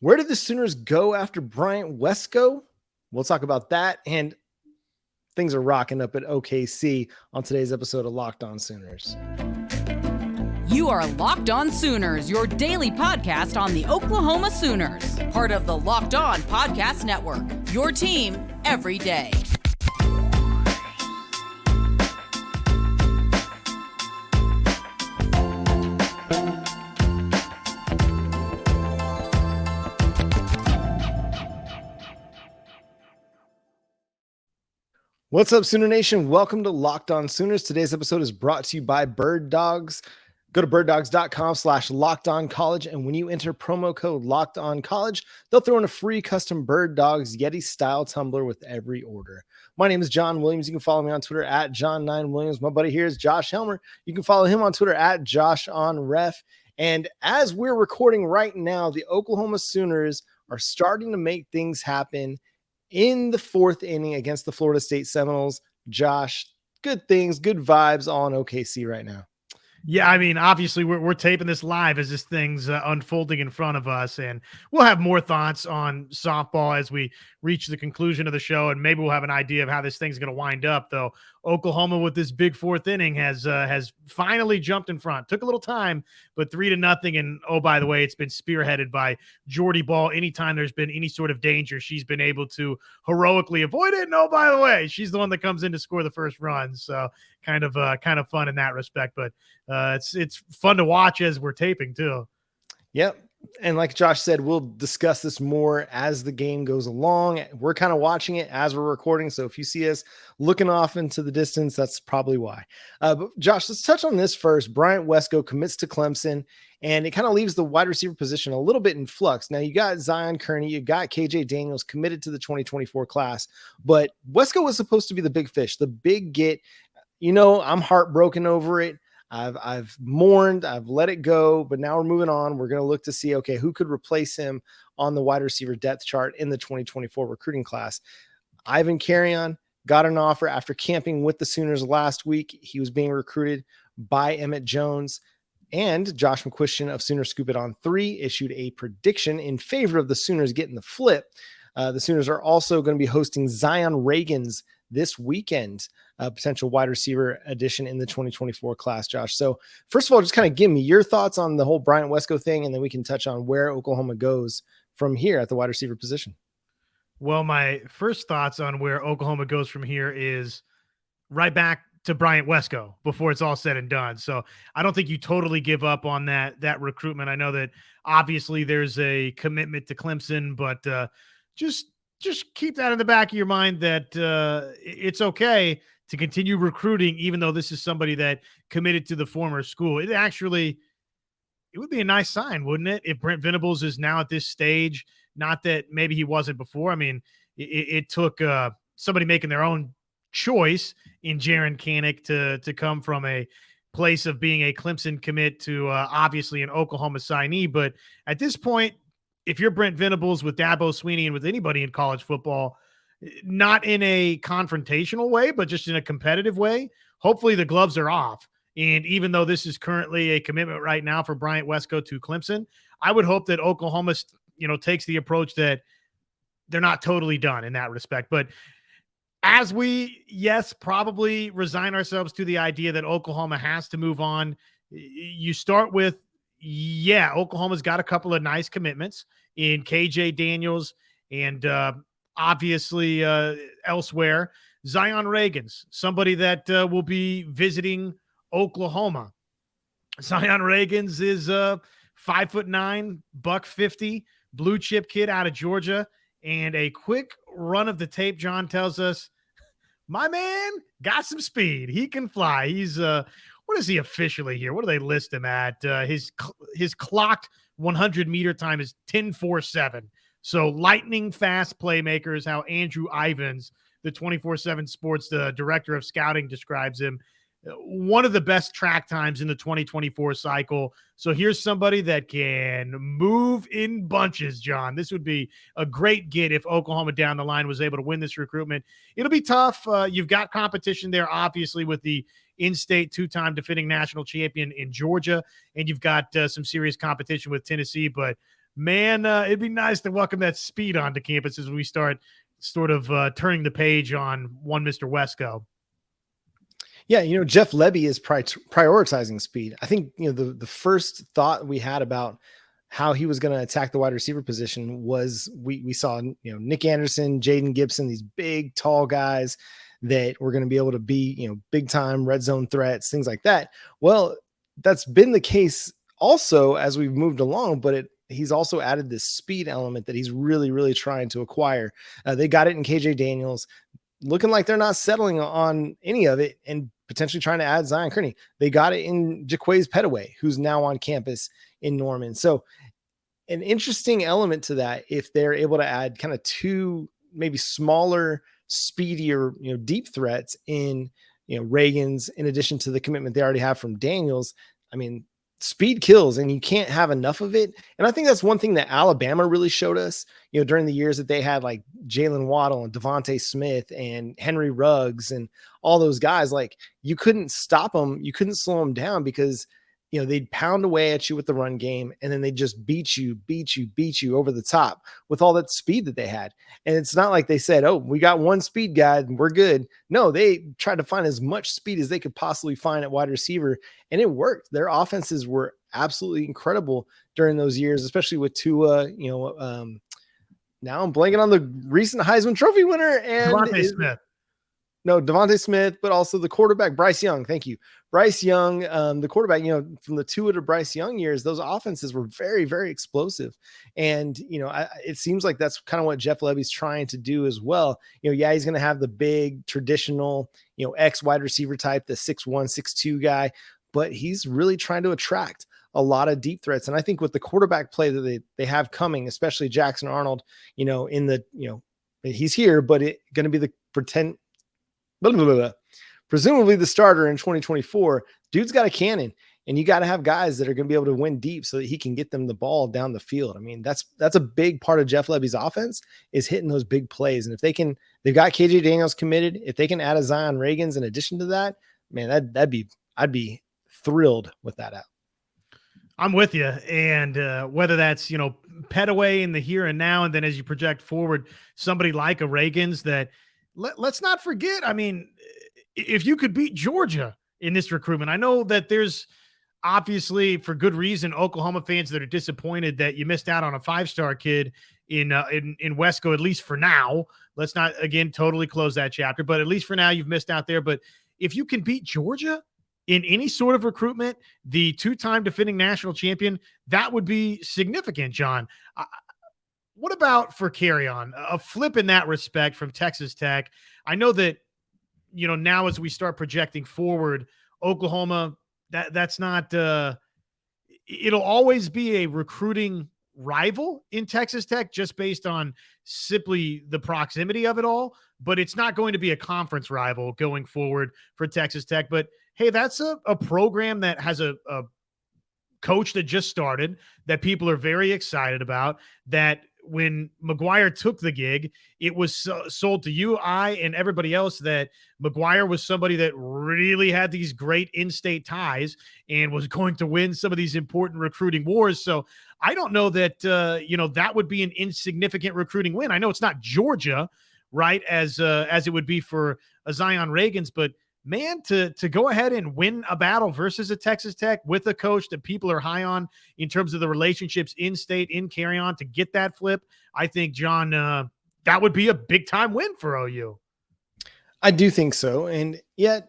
Where did the Sooners go after Bryant Wesco? We'll talk about that, and things are rocking up at OKC on today's episode of Locked On Sooners. You are Locked On Sooners, your daily podcast on the Oklahoma Sooners, part of the Locked On Podcast Network, your team every day. What's up, Sooner Nation? Welcome to Locked On Sooners. Today's episode is brought to you by Birddogs. Go to birddogs.com/lockedoncollege, and when you enter promo code LOCKEDONCollege, they'll throw in a free custom Birddogs Yeti-style tumbler with every order. My name is John Williams. You can follow me on Twitter at John9Williams. My buddy here is Josh Helmer. You can follow him on Twitter at JoshOnRef. And as we're recording right now, the Oklahoma Sooners are starting to make things happen in the fourth inning against the Florida State Seminoles. Josh, good things, good vibes all in OKC right now. Yeah, I mean, obviously we're taping this live as this thing's unfolding in front of us, and we'll have more thoughts on softball as we reach the conclusion of the show, and maybe we'll have an idea of how this thing's going to wind up. Though Oklahoma, with this big fourth inning, has finally jumped in front. Took a little time, but 3-0. And oh, by the way, it's been spearheaded by Jordy Ball. Anytime there's been any sort of danger, she's been able to heroically avoid it. And oh, by the way, she's the one that comes in to score the first run. So kind of fun in that respect. But it's fun to watch as we're taping too. Yep. And like Josh said, we'll discuss this more as the game goes along. We're kind of watching it as we're recording. So if you see us looking off into the distance, that's probably why. But Josh, let's touch on this first. Bryant Wesco commits to Clemson, and it kind of leaves the wide receiver position a little bit in flux. Now you got Zion Kearney, you got KJ Daniels committed to the 2024 class, but Wesco was supposed to be the big fish, the big get. You know, I'm heartbroken over it. I've mourned, I've let it go, but now we're moving on. We're going to look to see, okay, who could replace him on the wide receiver depth chart in the 2024 recruiting class. Ivan Carrion got an offer after camping with the Sooners last week. He was being recruited by Emmett Jones, and Josh McCuistion of Sooner Scoop It on 3 issued a prediction in favor of the Sooners getting the flip. The Sooners are also going to be hosting Zion Reagans this weekend, potential wide receiver addition in the 2024 class, Josh. So first of all, just kind of give me your thoughts on the whole Bryant Wesco thing, and then we can touch on where Oklahoma goes from here at the wide receiver position. Well, my first thoughts on where Oklahoma goes from here is right back to Bryant Wesco before it's all said and done. So I don't think you totally give up on that recruitment. I know that obviously there's a commitment to Clemson, but just keep that in the back of your mind that it's okay to continue recruiting, even though this is somebody that committed to the former school. It would be a nice sign, wouldn't it? If Brent Venables is now at this stage, not that maybe he wasn't before. I mean, it took somebody making their own choice in Jaron Kanik to come from a place of being a Clemson commit to obviously an Oklahoma signee. But at this point, if you're Brent Venables with Dabo Swinney and with anybody in college football, not in a confrontational way, but just in a competitive way, hopefully the gloves are off. And even though this is currently a commitment right now for Bryant Wesco to Clemson, I would hope that Oklahoma, takes the approach that they're not totally done in that respect. But as we, probably resign ourselves to the idea that Oklahoma has to move on, you start with, Oklahoma's got a couple of nice commitments in KJ Daniels and obviously elsewhere. Zion Reagans, somebody that will be visiting Oklahoma. Zion Reagans is 5'9", $150, blue chip kid out of Georgia. And a quick run of the tape, John tells us, my man got some speed. He can fly. He's what is he officially here? What do they list him at? His clocked 100-meter time is 10.47. So lightning fast playmaker is how Andrew Ivins, the 24/7 Sports director of scouting, describes him. One of the best track times in the 2024 cycle. So here's somebody that can move in bunches, John. This would be a great get if Oklahoma down the line was able to win this recruitment. It'll be tough. You've got competition there, obviously, with the in-state two-time defending national champion in Georgia, and you've got some serious competition with Tennessee. But man, it'd be nice to welcome that speed onto campus as we start sort of turning the page on one Mr. Wesco. Yeah, Jeff Lebby is prioritizing speed. I think, the first thought we had about how he was going to attack the wide receiver position was we saw, Nick Anderson, Jaden Gibson, these big, tall guys that were going to be able to be, big time red zone threats, things like that. Well, that's been the case also as we've moved along, but he's also added this speed element that he's really, really trying to acquire. They got it in KJ Daniels, looking like they're not settling on any of it and potentially trying to add Zion Kearney. They got it in Jaquays Petaway, who's now on campus in Norman. So an interesting element to that, if they're able to add kind of two, maybe smaller, speedier, deep threats in, Reagan's, in addition to the commitment they already have from Daniels. I mean, speed kills and you can't have enough of it. And I think that's one thing that Alabama really showed us, during the years that they had like Jalen Waddle and Devontae Smith and Henry Ruggs and all those guys. Like, you couldn't stop them. You couldn't slow them down because, they'd pound away at you with the run game and then they just beat you over the top with all that speed that they had. And it's not like they said, oh, we got one speed guy and we're good. No, they tried to find as much speed as they could possibly find at wide receiver. And it worked. Their offenses were absolutely incredible during those years, especially with Tua, now I'm blanking on the recent Heisman Trophy winner and Devontae Smith, but also the quarterback, Bryce Young. Thank you. Bryce Young, the quarterback, from the Tua to Bryce Young years, those offenses were very, very explosive. And, it seems like that's kind of what Jeff Lebby's trying to do as well. Yeah, he's going to have the big traditional, X wide receiver type, the 6'1", 6'2" guy, but he's really trying to attract a lot of deep threats. And I think with the quarterback play that they have coming, especially Jackson Arnold, in the, he's here, but it going to be the presumably the starter in 2024. Dude's got a cannon, and you got to have guys that are going to be able to win deep so that he can get them the ball down the field. I mean, that's a big part of Jeff Lebby's offense, is hitting those big plays. And if they've got KJ Daniels committed. If they can add a Zion Reagans in addition to that, man, I'd be thrilled with that out. I'm with you. And whether that's, Petaway in the here and now, and then as you project forward, somebody like a Reagans that let's not forget. I mean, if you could beat Georgia in this recruitment, I know that there's obviously, for good reason, Oklahoma fans that are disappointed that you missed out on a 5-star kid in Wesco, at least for now. Let's not, again, totally close that chapter, but at least for now, you've missed out there. But if you can beat Georgia in any sort of recruitment, the 2-time defending national champion, that would be significant, John. What about for Carrion? A flip in that respect from Texas Tech. I know that, now as we start projecting forward, Oklahoma, that's not it'll always be a recruiting rival in Texas Tech just based on simply the proximity of it all, but it's not going to be a conference rival going forward for Texas Tech. But hey, that's a program that has a coach that just started, that people are very excited about, that when McGuire took the gig, it was sold to you, I, and everybody else that McGuire was somebody that really had these great in-state ties and was going to win some of these important recruiting wars. So I don't know that, that would be an insignificant recruiting win. I know it's not Georgia, right, as it would be for a Zion Reagans, but man, to go ahead and win a battle versus a Texas Tech with a coach that people are high on in terms of the relationships in state, in Carrion, to get that flip, I think, John, that would be a big time win for OU. I do think so. And yet,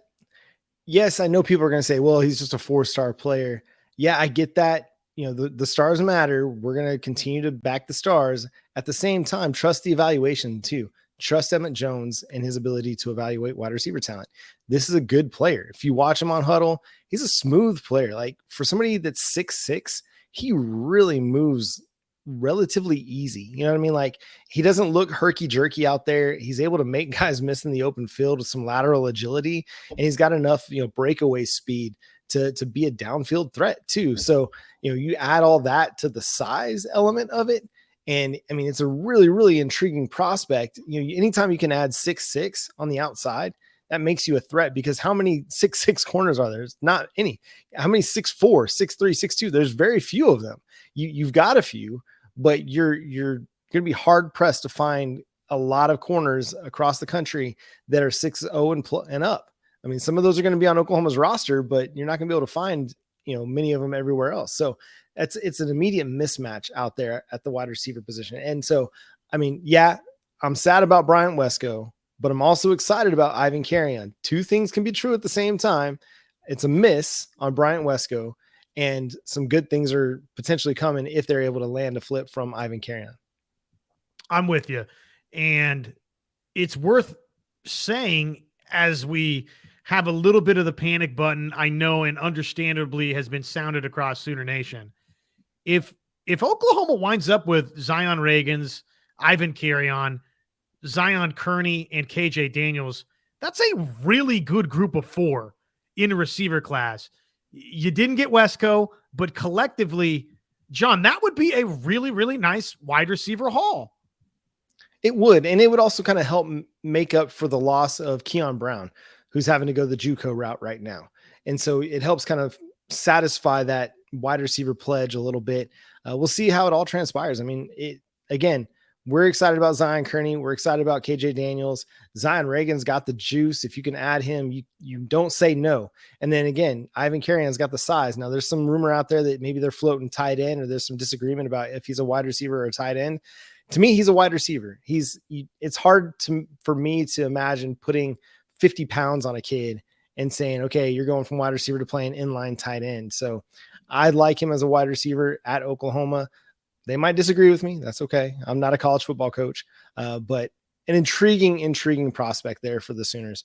yes, I know people are going to say, well, he's just a 4-star player. Yeah, I get that. The stars matter. We're going to continue to back the stars. At the same time, trust the evaluation too. Trust Emmett Jones and his ability to evaluate wide receiver talent. This is a good player. If you watch him on Huddle, he's a smooth player. Like, for somebody that's 6'6", he really moves relatively easy. You know what I mean? Like, he doesn't look herky-jerky out there. He's able to make guys miss in the open field with some lateral agility, and he's got enough, breakaway speed to be a downfield threat too. So, you add all that to the size element of it, and I mean, it's a really, really intriguing prospect. Anytime you can add 6'6" on the outside, that makes you a threat, because how many 6'6" corners are there? There's not any. How many 6'4", 6'3", 6'2"? There's very few of them. You've got a few, but you're going to be hard pressed to find a lot of corners across the country that are 6-0 and up. I mean, some of those are going to be on Oklahoma's roster, but you're not going to be able to find, many of them everywhere else. So it's an immediate mismatch out there at the wide receiver position. And so, I mean, yeah, I'm sad about Bryant Wesco, but I'm also excited about Ivan Carrion. Two things can be true at the same time. It's a miss on Bryant Wesco, and some good things are potentially coming if they're able to land a flip from Ivan Carrion. I'm with you. And it's worth saying, as we have a little bit of the panic button, I know, and understandably has been sounded across Sooner Nation. If Oklahoma winds up with Zion Reagans, Ivan Carrion, Zion Kearney, and KJ Daniels, that's a really good group of 4 in a receiver class. You didn't get Wesco, but collectively, John, that would be a really, really nice wide receiver haul. It would, and it would also kind of help make up for the loss of Keon Brown, who's having to go the JUCO route right now. And so it helps kind of satisfy that wide receiver pledge a little bit. We'll see how it all transpires. I mean, again, we're excited about Zion Kearney. We're excited about KJ Daniels. Zion Reagan's got the juice. If you can add him, you don't say no. And then again, Ivan Carrion's got the size. Now there's some rumor out there that maybe they're floating tight end, or there's some disagreement about if he's a wide receiver or a tight end. To me, he's a wide receiver. It's hard for me to imagine putting 50 pounds on a kid and saying, okay, you're going from wide receiver to playing inline tight end. So I like him as a wide receiver at Oklahoma. They might disagree with me. That's okay. I'm not a college football coach, but an intriguing prospect there for the Sooners.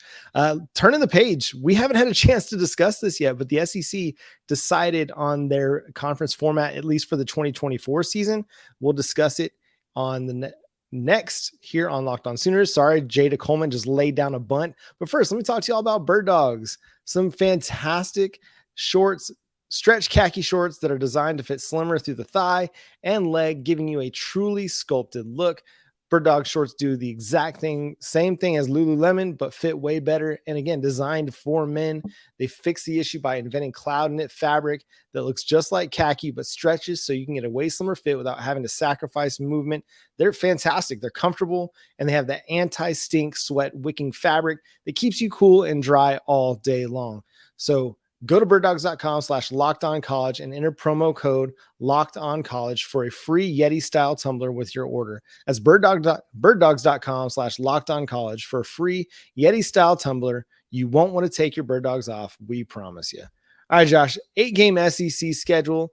Turning the page, we haven't had a chance to discuss this yet, but the SEC decided on their conference format, at least for the 2024 season. We'll discuss it on the next here on Locked On Sooners. Sorry, Jada Coleman just laid down a bunt. But first, let me talk to you all about Birddogs. Some fantastic shorts, stretch khaki shorts that are designed to fit slimmer through the thigh and leg, giving you a truly sculpted look. Birddog shorts do the exact same thing as Lululemon, but fit way better. And again, designed for men. They fix the issue by inventing cloud knit fabric that looks just like khaki, but stretches so you can get a way slimmer fit without having to sacrifice movement. They're fantastic. They're comfortable, and they have that anti-stink sweat wicking fabric that keeps you cool and dry all day long. So go to birddogs.com/lockedoncollege and enter promo code LOCKEDONCollege for a free Yeti style tumbler with your order. That's birddogs.com/lockedoncollege for a free Yeti style tumbler. You won't want to take your bird dogs off. We promise you. All right, Josh, 8-game SEC schedule.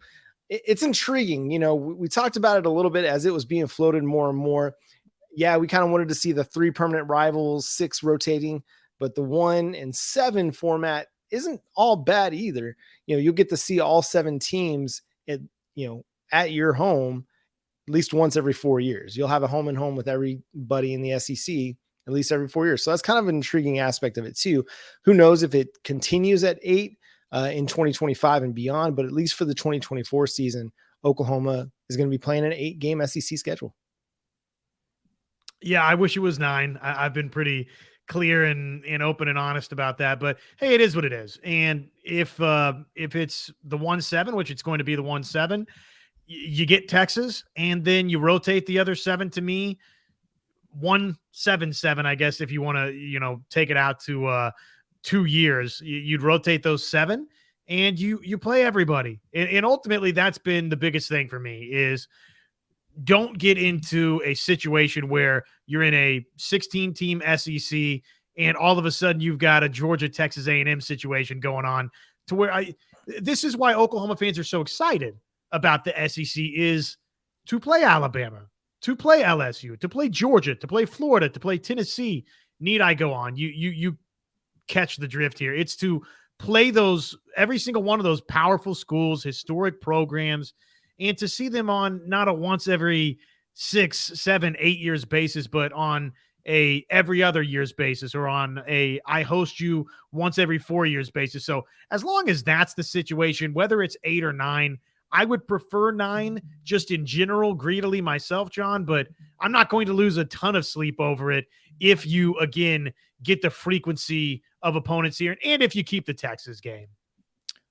It's intriguing. We talked about it a little bit as it was being floated more and more. Yeah, we kind of wanted to see the 3 permanent rivals, 6 rotating, but the 1 and 7 format isn't all bad either. You'll get to see all 7 teams at your home at least once every 4 years. You'll have a home and home with everybody in the SEC at least every 4 years. So that's kind of an intriguing aspect of it too. Who knows if it continues at 8 in 2025 and beyond, but at least for the 2024 season, Oklahoma is going to be playing an 8-game SEC schedule. Yeah, I wish it was 9. I've been pretty clear and open and honest about that, but hey, it is what it is. And if it's the 1-7, which it's going to be the 1-7, you get Texas, and then you rotate the other 7 to me. 1-7-7, I guess, if you want to, take it out to 2 years, you'd rotate those 7 and you play everybody. And ultimately that's been the biggest thing for me is don't get into a situation where you're in a 16-team SEC and all of a sudden you've got a Georgia, Texas A&M situation going on to where this is why Oklahoma fans are so excited about the SEC is to play Alabama, to play LSU, to play Georgia, to play Florida, to play Tennessee. Need I go on? You catch the drift here. It's to play every single one of those powerful schools, historic programs, and to see them on not a once every 6, 7, 8 years basis, but on a every other years basis, or on a I host you once every 4 years basis. So as long as that's the situation, whether it's 8 or 9, I would prefer 9 just in general, greedily myself, John, but I'm not going to lose a ton of sleep over it if you, again, get the frequency of opponents here and if you keep the Texas game.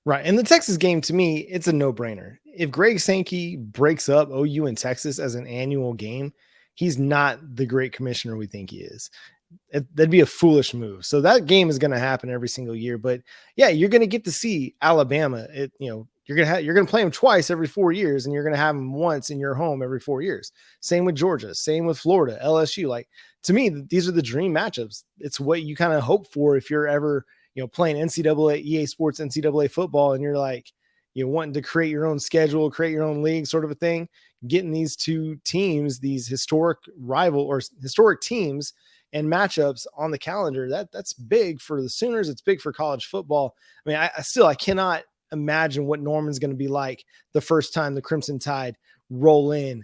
Right. And the Texas game, to me, it's a no-brainer. If Greg Sankey breaks up OU and Texas as an annual game, he's not the great commissioner we think he is. That'd be a foolish move. So that game is going to happen every single year. But yeah, you're going to get to see Alabama. You're going to play them twice every 4 years, and you're going to have them once in your home every 4 years. Same with Georgia, same with Florida, LSU. Like, to me, these are the dream matchups. It's what you kind of hope for if you're ever, playing NCAA, EA Sports, NCAA football, and you're like, wanting to create your own schedule, create your own league, sort of a thing. Getting these two teams, these historic rival or historic teams and matchups on the calendar, that's big for the Sooners. It's big for college football. I mean, I cannot imagine what Norman's going to be like the first time the Crimson Tide roll in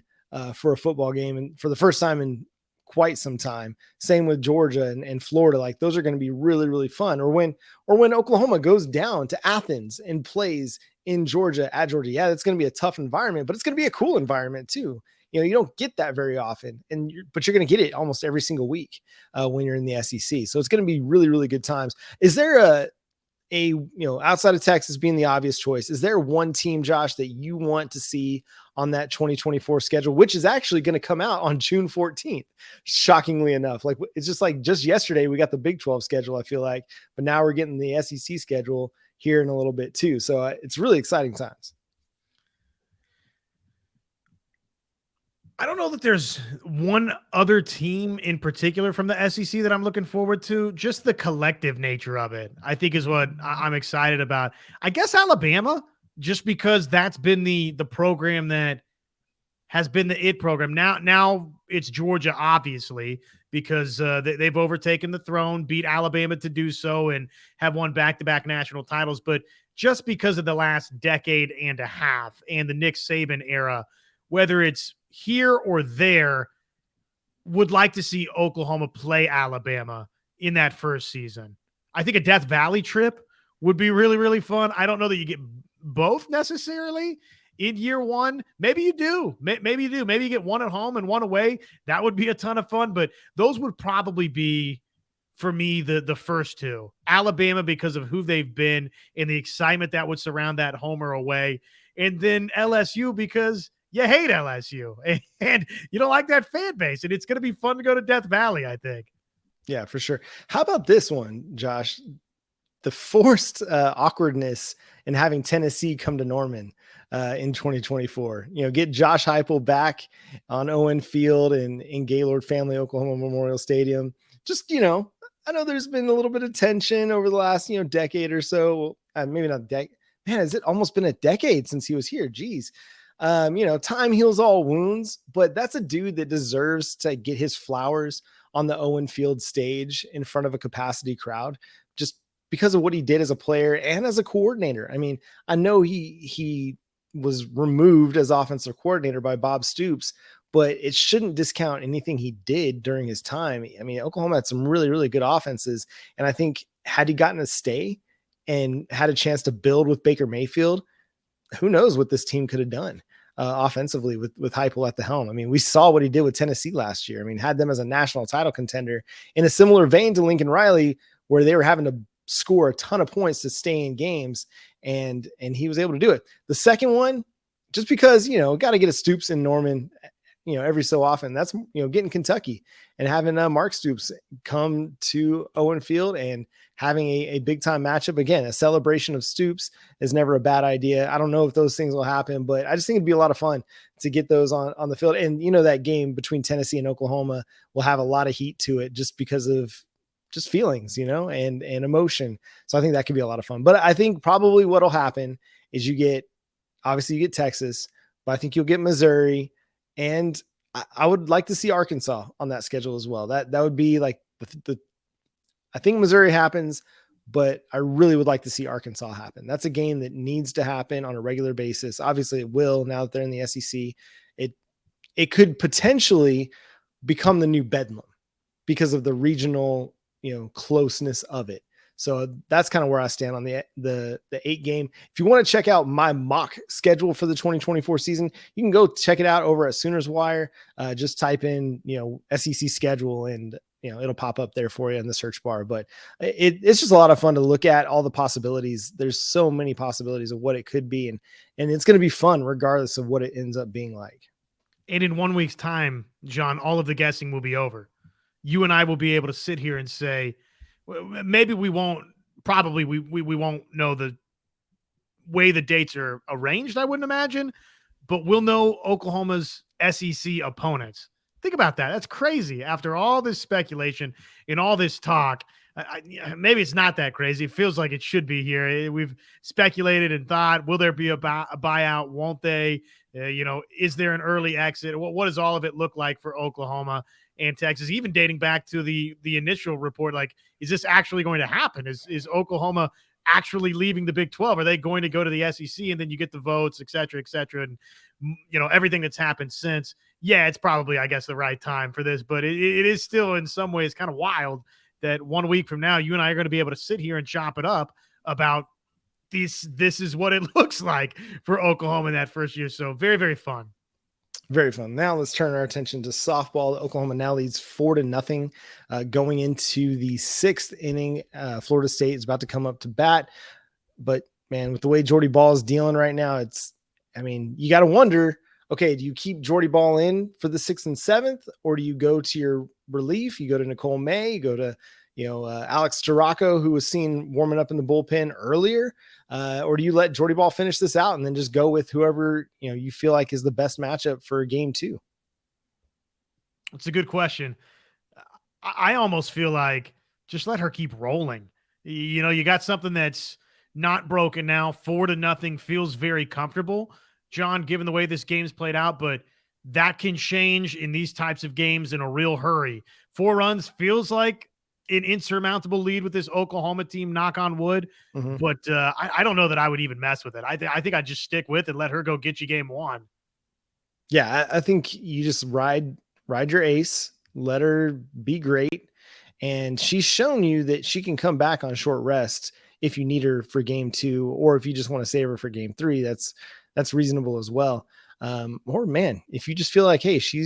for a football game, and for the first time in quite some time. Same with Georgia and Florida. Like, those are going to be really, really fun. Or when Oklahoma goes down to Athens and plays in Georgia at Georgia. Yeah, it's going to be a tough environment, but it's going to be a cool environment too. You don't get that very often, but you're going to get it almost every single week when you're in the SEC. So it's going to be really, really good times. Is there outside of Texas being the obvious choice, is there one team, Josh, that you want to see on that 2024 schedule, which is actually going to come out on June 14th? Shockingly enough, like, it's just yesterday we got the Big 12 schedule, I feel like, but now we're getting the SEC schedule here in a little bit too. So it's really exciting times. I don't know that there's one other team in particular from the SEC that I'm looking forward to. Just the collective nature of it, I think, is what I'm excited about. I guess Alabama, just because that's been the program that has been the it program. Now it's Georgia, obviously, because they've overtaken the throne, beat Alabama to do so, and have won back-to-back national titles. But just because of the last decade and a half and the Nick Saban era, whether it's here or there, would like to see Oklahoma play Alabama in that first season. I think a Death Valley trip would be really, really fun. I don't know that you get both necessarily in year one. Maybe you do. Maybe you do. Maybe you get one at home and one away. That would be a ton of fun, but those would probably be, for me, the first two. Alabama, because of who they've been and the excitement that would surround that home or away. And then LSU, because you hate LSU and you don't like that fan base, and it's going to be fun to go to Death Valley, I think. Yeah, for sure. How about this one, Josh? The forced awkwardness in having Tennessee come to Norman in 2024. Get Josh Heupel back on Owen Field and in Gaylord Family Oklahoma Memorial Stadium. Just, I know there's been a little bit of tension over the last, decade or so. Maybe not decade. Man, has it almost been a decade since he was here? Geez. Time heals all wounds, but that's a dude that deserves to get his flowers on the Owen Field stage in front of a capacity crowd, just because of what he did as a player and as a coordinator. I mean, I know he was removed as offensive coordinator by Bob Stoops, but it shouldn't discount anything he did during his time. I mean, Oklahoma had some really, really good offenses. And I think had he gotten to stay and had a chance to build with Baker Mayfield, who knows what this team could have done offensively with Heupel at the helm. I mean, we saw what he did with Tennessee last year. I mean, had them as a national title contender in a similar vein to Lincoln Riley, where they were having to score a ton of points to stay in games, and he was able to do it. The second one, just because, got to get a Stoops in Norman, every so often. That's, getting Kentucky and having Mark Stoops come to Owen Field and having a big time matchup. Again, a celebration of Stoops is never a bad idea. I don't know if those things will happen, but I just think it'd be a lot of fun to get those on the field. And, that game between Tennessee and Oklahoma will have a lot of heat to it just because of just feelings, and emotion. So I think that could be a lot of fun. But I think probably what'll happen is you get Texas, but I think you'll get Missouri, and I would like to see Arkansas on that schedule as well. That would be like I think Missouri happens, but I really would like to see Arkansas happen. That's a game that needs to happen on a regular basis. Obviously it will, now that they're in the SEC. It could potentially become the new Bedlam because of the regional, closeness of it. So that's kind of where I stand on the 8 game. If you want to check out my mock schedule for the 2024 season, you can go check it out over at Sooners Wire. Just type in, SEC schedule, and it'll pop up there for you in the search bar. But it's just a lot of fun to look at all the possibilities. There's so many possibilities of what it could be, and it's going to be fun regardless of what it ends up being like. And in 1 week's time, John, all of the guessing will be over. You and I will be able to sit here and say, maybe we won't, probably we won't know the way the dates are arranged, I wouldn't imagine, but we'll know Oklahoma's SEC opponents. Think about that. That's crazy. After all this speculation and all this talk, maybe it's not that crazy. It feels like it should be here. We've speculated and thought, will there be a buyout? Won't they? Is there an early exit? What does all of it look like for Oklahoma and Texas? Even dating back to the initial report, like, is this actually going to happen? Is Oklahoma actually leaving the Big 12? Are they going to go to the SEC? And then you get the votes, et cetera, and everything that's happened since. Yeah, it's probably, I guess, the right time for this, but it is still in some ways kind of wild that 1 week from now, you and I are going to be able to sit here and chop it up about this is what it looks like for Oklahoma in that first year. So very, very fun. Very fun. Now let's turn our attention to softball. Oklahoma now leads 4-0 going into the 6th inning. Florida State is about to come up to bat, but man, with the way Jordy Ball is dealing right now, you got to wonder, okay, do you keep Jordy Ball in for the 6th and 7th, or do you go to your relief? You go to Nicole May, you go to, Alex Storako, who was seen warming up in the bullpen earlier, or do you let Jordy Ball finish this out and then just go with whoever, you feel like is the best matchup for game 2? It's a good question. I almost feel like just let her keep rolling. You got something that's not broken now. 4-0 feels very comfortable, John, given the way this game's played out, but that can change in these types of games in a real hurry. 4 runs feels like an insurmountable lead with this Oklahoma team, knock on wood. Mm-hmm. But I don't know that I would even mess with it. I think I'd just stick with it, let her go get you game 1. Yeah, I think you just ride your ace, let her be great. And she's shown you that she can come back on short rest if you need her for game 2, or if you just want to save her for game 3, that's reasonable as well. Or man, if you just feel like, hey, she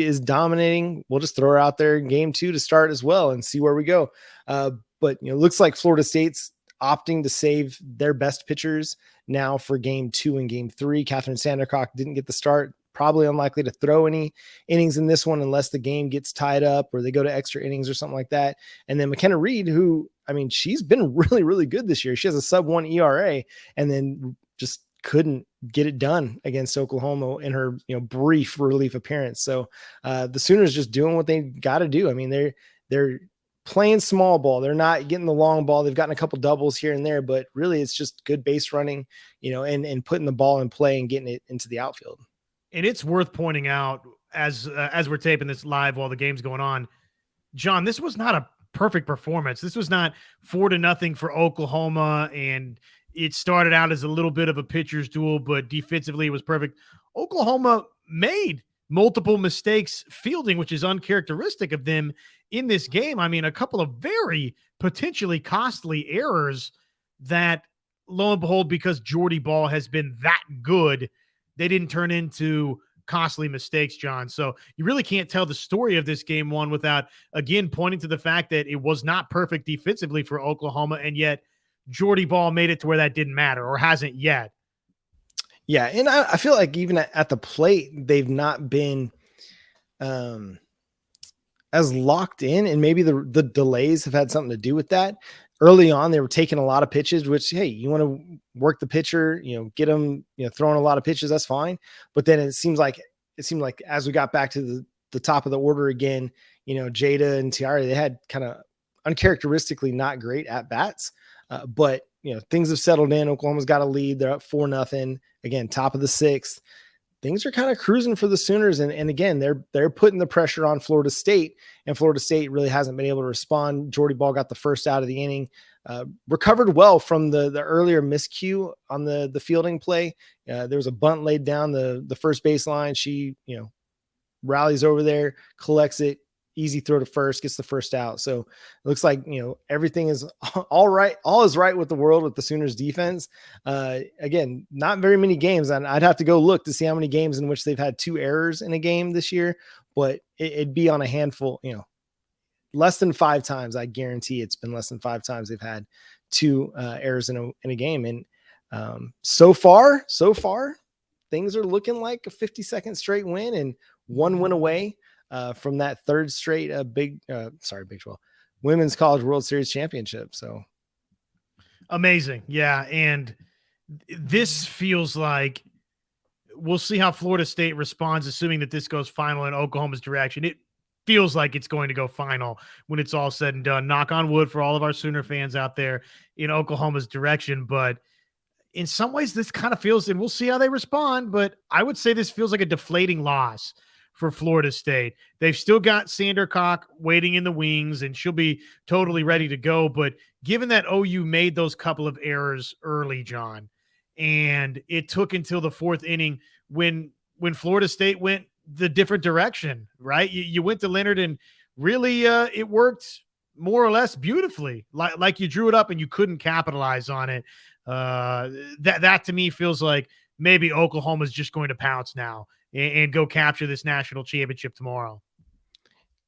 is dominating, we'll just throw her out there in game 2 to start as well and see where we go. But it looks like Florida State's opting to save their best pitchers now for game 2 and game 3. Catherine Sandercock didn't get the start, probably unlikely to throw any innings in this one unless the game gets tied up or they go to extra innings or something like that. And then McKenna Reed, who, she's been really, really good this year. She has a sub-1 ERA and then just couldn't get it done against Oklahoma in her, brief relief appearance. So the Sooners just doing what they got to do. They're playing small ball. They're not getting the long ball. They've gotten a couple doubles here and there, but really it's just good base running, and putting the ball in play and getting it into the outfield. And it's worth pointing out as we're taping this live while the game's going on, John, this was not a perfect performance. This was not 4-0 for Oklahoma, and it started out as a little bit of a pitcher's duel, but defensively it was perfect. Oklahoma made multiple mistakes fielding, which is uncharacteristic of them in this game. A couple of very potentially costly errors that, lo and behold, because Jordy Ball has been that good, they didn't turn into costly mistakes, John. So you really can't tell the story of this game 1 without, again, pointing to the fact that it was not perfect defensively for Oklahoma, and yet Jordy Ball made it to where that didn't matter, or hasn't yet. Yeah, and I feel like even at the plate, they've not been as locked in, and maybe the delays have had something to do with that. Early on, they were taking a lot of pitches, which, hey, you want to work the pitcher, get them, throwing a lot of pitches, that's fine. But then it seemed like as we got back to the top of the order again, Jada and Tiara, they had kind of uncharacteristically not great at bats. But things have settled in. Oklahoma's got a lead. They're up 4-0. Again, top of the 6th. Things are kind of cruising for the Sooners. And again, they're putting the pressure on Florida State, and Florida State really hasn't been able to respond. Jordy Ball got the first out of the inning, recovered well from the earlier miscue on the fielding play. There was a bunt laid down the first baseline. She, rallies over there, collects it, easy throw to first, gets the first out. So it looks like, everything is all right. All is right with the world with the Sooners defense. Again, not very many games, and I'd have to go look to see how many games in which they've had 2 errors in a game this year, but it'd be on a handful, less than 5 times. I guarantee it's been less than 5 times they've had 2 errors in a game. And so far, things are looking like a 52nd straight win and 1 win away from that 3rd straight Big 12 Women's College World Series championship. So amazing. Yeah. And this feels like we'll see how Florida State responds, assuming that this goes final in Oklahoma's direction. It feels like it's going to go final when it's all said and done. Knock on wood for all of our Sooner fans out there in Oklahoma's direction. But in some ways, this kind of feels, and we'll see how they respond, but I would say this feels like a deflating loss for Florida State. They've still got Sandercock waiting in the wings, and she'll be totally ready to go. But given that OU made those couple of errors early, John, and it took until the 4th inning when Florida State went the different direction, right? You went to Leonard, and really it worked more or less beautifully, like you drew it up and you couldn't capitalize on it. That to me feels like maybe Oklahoma's just going to pounce now and go capture this national championship tomorrow.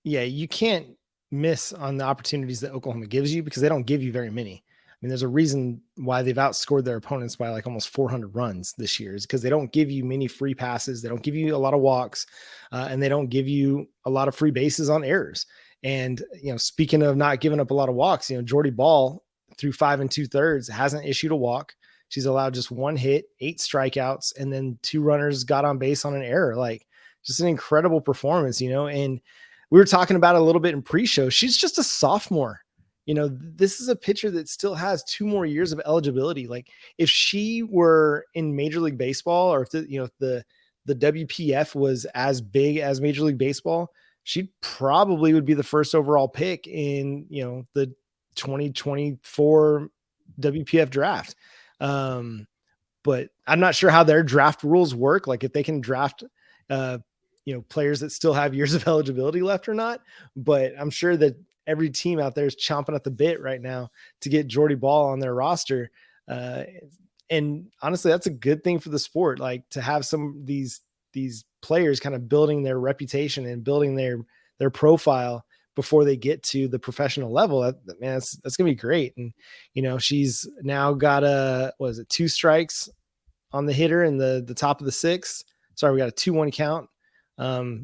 Yeah, you can't miss on the opportunities that Oklahoma gives you because they don't give you very many. I mean, there's a reason why they've outscored their opponents by like almost 400 runs this year, is because they don't give you many free passes. They don't give you a lot of walks, and they don't give you a lot of free bases on errors. And, speaking of not giving up a lot of walks, Jordy Ball through 5 2/3 hasn't issued a walk. She's allowed just 1 hit, 8 strikeouts, and then 2 runners got on base on an error. Like, just an incredible performance, and we were talking about it a little bit in pre-show. She's just a sophomore. This is a pitcher that still has 2 more years of eligibility. Like, if she were in Major League Baseball, or if the WPF was as big as Major League Baseball, she probably would be the first overall pick in, the 2024 WPF draft. But I'm not sure how their draft rules work. Like, if they can draft, players that still have years of eligibility left or not, but I'm sure that every team out there is chomping at the bit right now to get Jordy Ball on their roster. And honestly, that's a good thing for the sport. Like, to have some of these players kind of building their reputation and building their profile before they get to the professional level. That's going to be great. And, she's now got 2 strikes on the hitter in the top of the 6th. Sorry, we got a 2-1 count.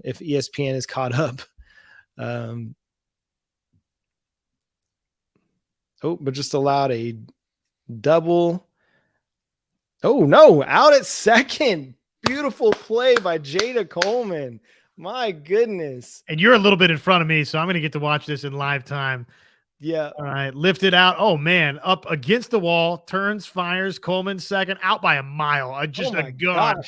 If ESPN is caught up. But just allowed a double. Oh, no, out at second. Beautiful play by Jada Coleman. My goodness. And you're a little bit in front of me, so I'm going to get to watch this in live time. Yeah. All right, lift it out. Oh, man, up against the wall, turns, fires, Coleman second, out by a mile. Just a gun,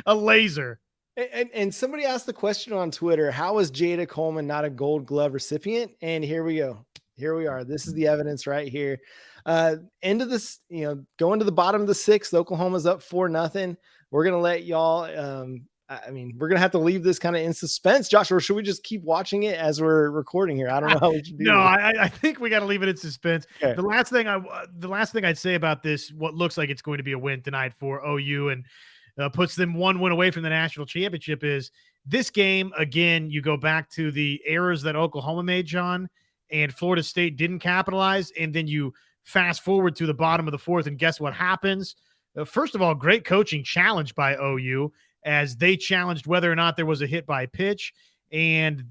a laser. And somebody asked the question on Twitter, how is Jada Coleman not a Gold Glove recipient? And here we go. Here we are. This is the evidence right here. End of this, going to the bottom of the 6th, Oklahoma's up 4-0. We're going to let y'all, we're going to have to leave this kind of in suspense. Josh, or should we just keep watching it as we're recording here? I don't know how we should do No, I think we got to leave it in suspense. Okay. The last thing I'd say about this, what looks like it's going to be a win tonight for OU and puts them 1 win away from the national championship, is this game. Again, you go back to the errors that Oklahoma made, John, and Florida State didn't capitalize. And then you fast forward to the bottom of the 4th, and guess what happens? First of all, great coaching challenge by OU, as they challenged whether or not there was a hit by pitch, and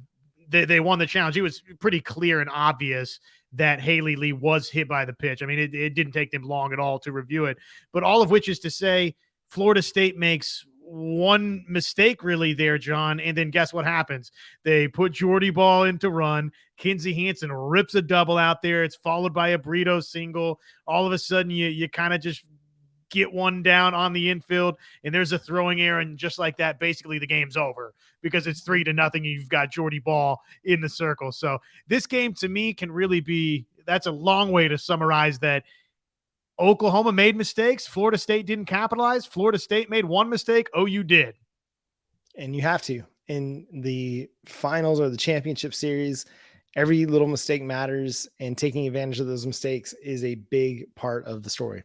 they won the challenge. It was pretty clear and obvious that Haley Lee was hit by the pitch. I mean, it didn't take them long at all to review it, but all of which is to say Florida State makes one mistake really there, John, and then guess what happens? They put Jordy Ball into run. Kinsey Hansen rips a double out there. It's followed by a Brito single. All of a sudden, you kind of just get one down on the infield, and there's a throwing error, and just like that, basically the game's over because it's 3-0, and you've got Jordy Ball in the circle. So this game, to me, can really be – that's a long way to summarize that. Oklahoma made mistakes. Florida State didn't capitalize. Florida State made one mistake. OU did. And you have to. In the finals or the championship series, every little mistake matters, and taking advantage of those mistakes is a big part of the story.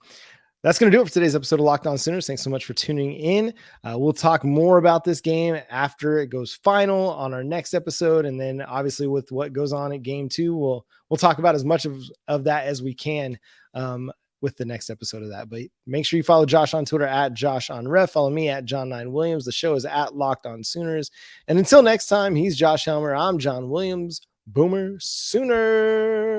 That's going to do it for today's episode of Locked On Sooners. Thanks so much for tuning in. We'll talk more about this game after it goes final on our next episode. And then obviously with what goes on at game 2, we'll talk about as much of that as we can with the next episode of that. But make sure you follow Josh on Twitter at JoshOnRef. Follow me at John9Williams. The show is at Locked On Sooners. And until next time, he's Josh Helmer. I'm John Williams. Boomer Sooner.